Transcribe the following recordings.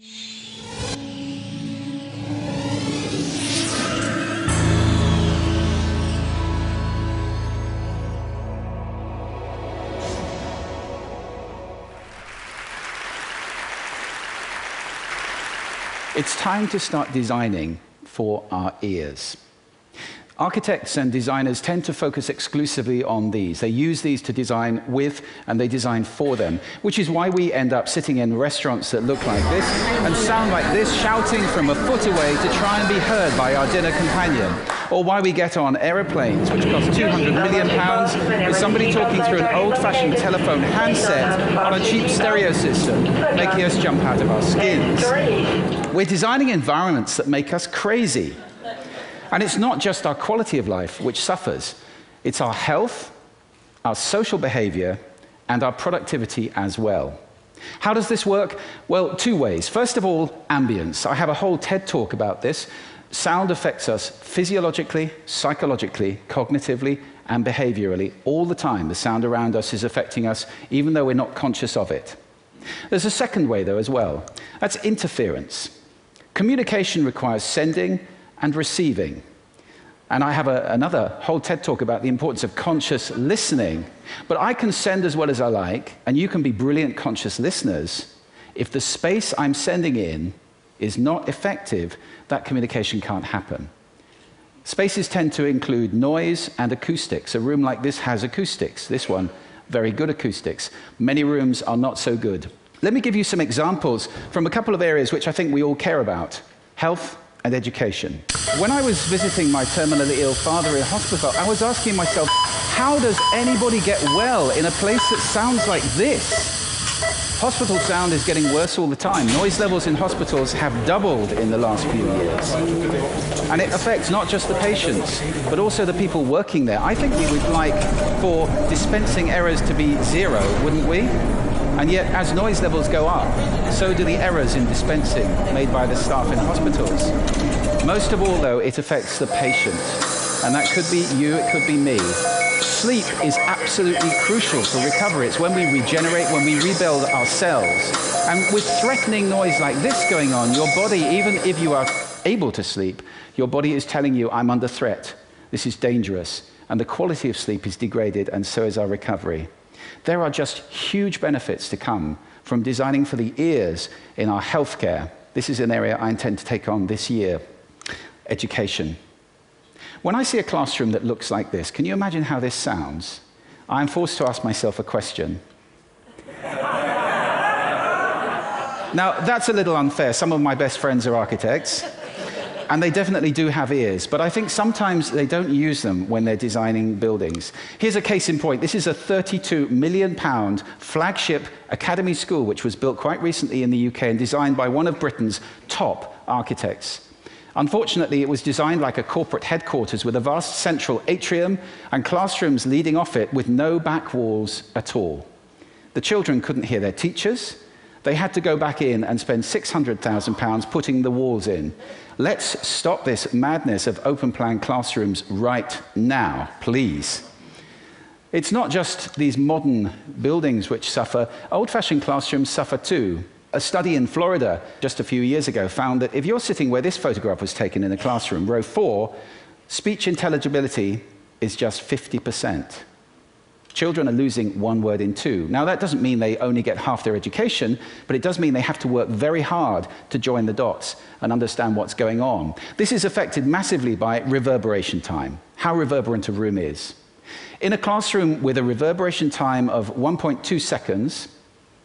It's time to start designing for our ears. Architects and designers tend to focus exclusively on these. They use these to design with, and they design for them, which is why we end up sitting in restaurants that look like this and sound like this, shouting from a foot away to try and be heard by our dinner companion. Or why we get on aeroplanes, which cost £200 million, with somebody talking through an old-fashioned telephone handset on a cheap stereo system, making us jump out of our skins. We're designing environments that make us crazy. And it's not just our quality of life which suffers. It's our health, our social behavior, and our productivity as well. How does this work? Well, two ways. First of all, ambience. I have a whole TED talk about this. Sound affects us physiologically, psychologically, cognitively, and behaviorally all the time. The sound around us is affecting us, even though we're not conscious of it. There's a second way, though, as well. That's interference. Communication requires sending and receiving. And I have another whole TED talk about the importance of conscious listening. But I can send as well as I like, and you can be brilliant conscious listeners. If the space I'm sending in is not effective, that communication can't happen. Spaces tend to include noise and acoustics. A room like this has acoustics. This one, very good acoustics. Many rooms are not so good. Let me give you some examples from a couple of areas which I think we all care about: health and education. When I was visiting my terminally ill father in hospital, I was asking myself, how does anybody get well in a place that sounds like this? Hospital sound is getting worse all the time. Noise levels in hospitals have doubled in the last few years. And it affects not just the patients, but also the people working there. I think we would like for dispensing errors to be zero, wouldn't we? And yet, as noise levels go up, so do the errors in dispensing made by the staff in hospitals. Most of all, though, it affects the patient. And that could be you, it could be me. Sleep is absolutely crucial for recovery. It's when we regenerate, when we rebuild our cells. And with threatening noise like this going on, your body, even if you are able to sleep, your body is telling you, I'm under threat. This is dangerous. And the quality of sleep is degraded, and so is our recovery. There are just huge benefits to come from designing for the ears in our healthcare. This is an area I intend to take on this year. Education. When I see a classroom that looks like this, can you imagine how this sounds? I'm forced to ask myself a question. Now, that's a little unfair. Some of my best friends are architects, and they definitely do have ears, but I think sometimes they don't use them when they're designing buildings. Here's a case in point. This is a £32 million flagship academy school, which was built quite recently in the UK and designed by one of Britain's top architects. Unfortunately, it was designed like a corporate headquarters with a vast central atrium and classrooms leading off it with no back walls at all. The children couldn't hear their teachers. They had to go back in and spend £600,000 putting the walls in. Let's stop this madness of open-plan classrooms right now, please. It's not just these modern buildings which suffer. Old-fashioned classrooms suffer too. A study in Florida just a few years ago found that if you're sitting where this photograph was taken in a classroom, row 4, speech intelligibility is just 50%. Children are losing one word in 2. Now, that doesn't mean they only get half their education, but it does mean they have to work very hard to join the dots and understand what's going on. This is affected massively by reverberation time, how reverberant a room is. In a classroom with a reverberation time of 1.2 seconds,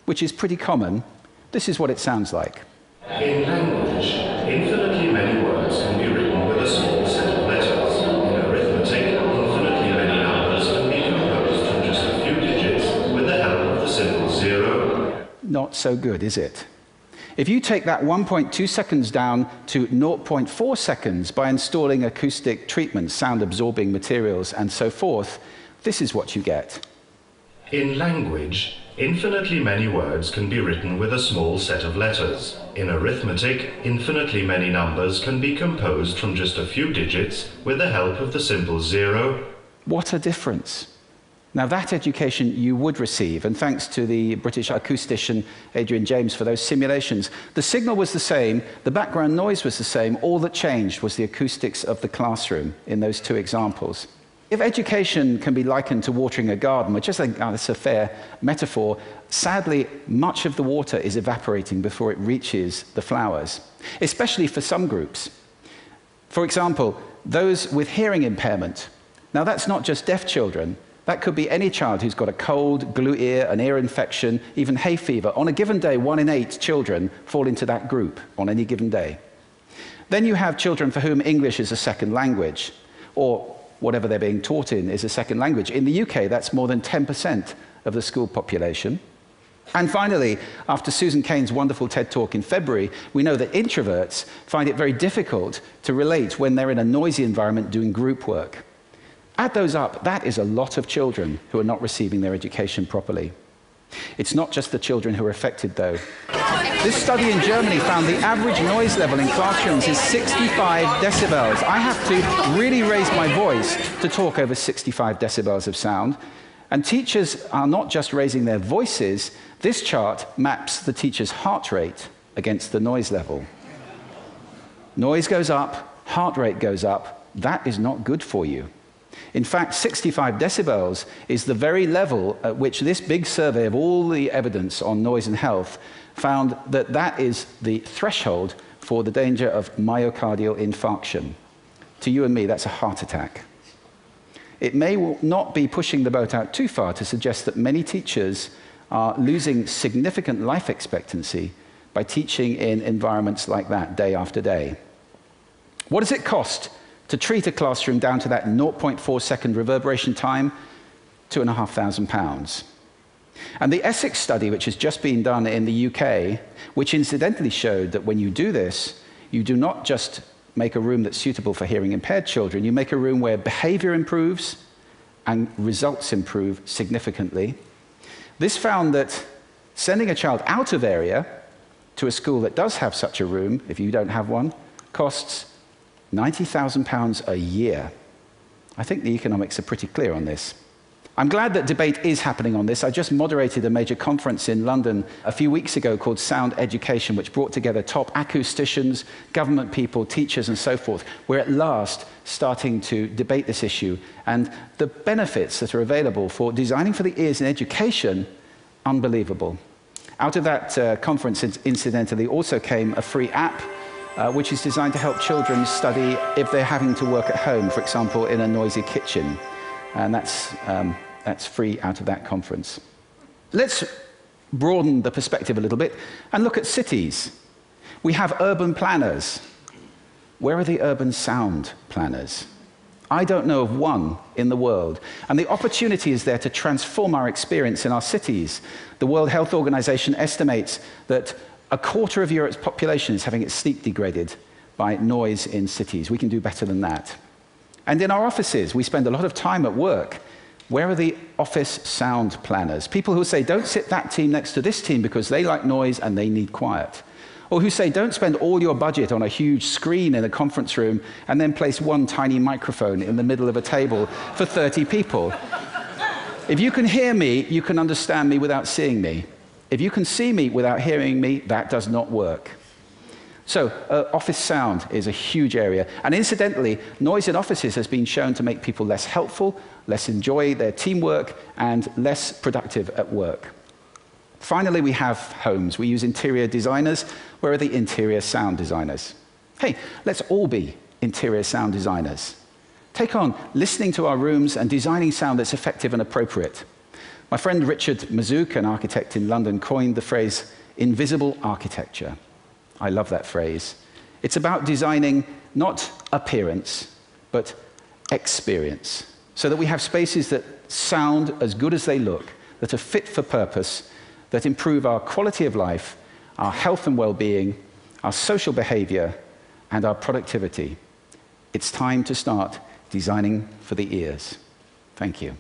which is pretty common, this is what it sounds like. In language, infinitely many words can be written with a small set of letters. In arithmetic, infinitely many numbers can be composed from just a few digits with the help of the simple zero. Not so good, is it? If you take that 1.2 seconds down to 0.4 seconds by installing acoustic treatments, sound-absorbing materials, and so forth, this is what you get. In language, infinitely many words can be written with a small set of letters. In arithmetic, infinitely many numbers can be composed from just a few digits with the help of the simple zero. What a difference. Now, that education you would receive, and thanks to the British acoustician Adrian James for those simulations. The signal was the same, the background noise was the same, all that changed was the acoustics of the classroom in those two examples. If education can be likened to watering a garden, which I think that's a fair metaphor, sadly, much of the water is evaporating before it reaches the flowers, especially for some groups. For example, those with hearing impairment. Now, that's not just deaf children. That could be any child who's got a cold, glue ear, an ear infection, even hay fever. On a given day, 1 in 8 children fall into that group on any given day. Then you have children for whom English is a second language, or whatever they're being taught in is a second language. In the UK, that's more than 10% of the school population. And finally, after Susan Cain's wonderful TED Talk in February, we know that introverts find it very difficult to relate when they're in a noisy environment doing group work. Add those up, that is a lot of children who are not receiving their education properly. It's not just the children who are affected, though. This study in Germany found the average noise level in classrooms is 65 decibels. I have to really raise my voice to talk over 65 decibels of sound. And teachers are not just raising their voices. This chart maps the teacher's heart rate against the noise level. Noise goes up, heart rate goes up. That is not good for you. In fact, 65 decibels is the very level at which this big survey of all the evidence on noise and health found that that is the threshold for the danger of myocardial infarction. To you and me, that's a heart attack. It may not be pushing the boat out too far to suggest that many teachers are losing significant life expectancy by teaching in environments like that day after day. What does it cost to treat a classroom down to that 0.4 second reverberation time? £2,500. And the Essex study, which has just been done in the UK, which incidentally showed that when you do this, you do not just make a room that's suitable for hearing impaired children, you make a room where behavior improves and results improve significantly. This found that sending a child out of area to a school that does have such a room, if you don't have one, costs £90,000 a year. I think the economics are pretty clear on this. I'm glad that debate is happening on this. I just moderated a major conference in London a few weeks ago called Sound Education, which brought together top acousticians, government people, teachers, and so forth. We're at last starting to debate this issue, and the benefits that are available for designing for the ears in education, unbelievable. Out of that conference, incidentally, also came a free app which is designed to help children study if they're having to work at home, for example, in a noisy kitchen. And that's free out of that conference. Let's broaden the perspective a little bit and look at cities. We have urban planners. Where are the urban sound planners? I don't know of one in the world. And the opportunity is there to transform our experience in our cities. The World Health Organization estimates that 1/4 of Europe's population is having its sleep degraded by noise in cities. We can do better than that. And in our offices, we spend a lot of time at work. Where are the office sound planners? People who say, don't sit that team next to this team because they like noise and they need quiet. Or who say, don't spend all your budget on a huge screen in a conference room and then place one tiny microphone in the middle of a table for 30 people. If you can hear me, you can understand me without seeing me. If you can see me without hearing me, that does not work. So office sound is a huge area. And incidentally, noise in offices has been shown to make people less helpful, less enjoy their teamwork, and less productive at work. Finally, we have homes. We use interior designers. Where are the interior sound designers? Hey, let's all be interior sound designers. Take on listening to our rooms and designing sound that's effective and appropriate. My friend Richard Mazouk, an architect in London, coined the phrase invisible architecture. I love that phrase. It's about designing not appearance, but experience, so that we have spaces that sound as good as they look, that are fit for purpose, that improve our quality of life, our health and well-being, our social behavior, and our productivity. It's time to start designing for the ears. Thank you.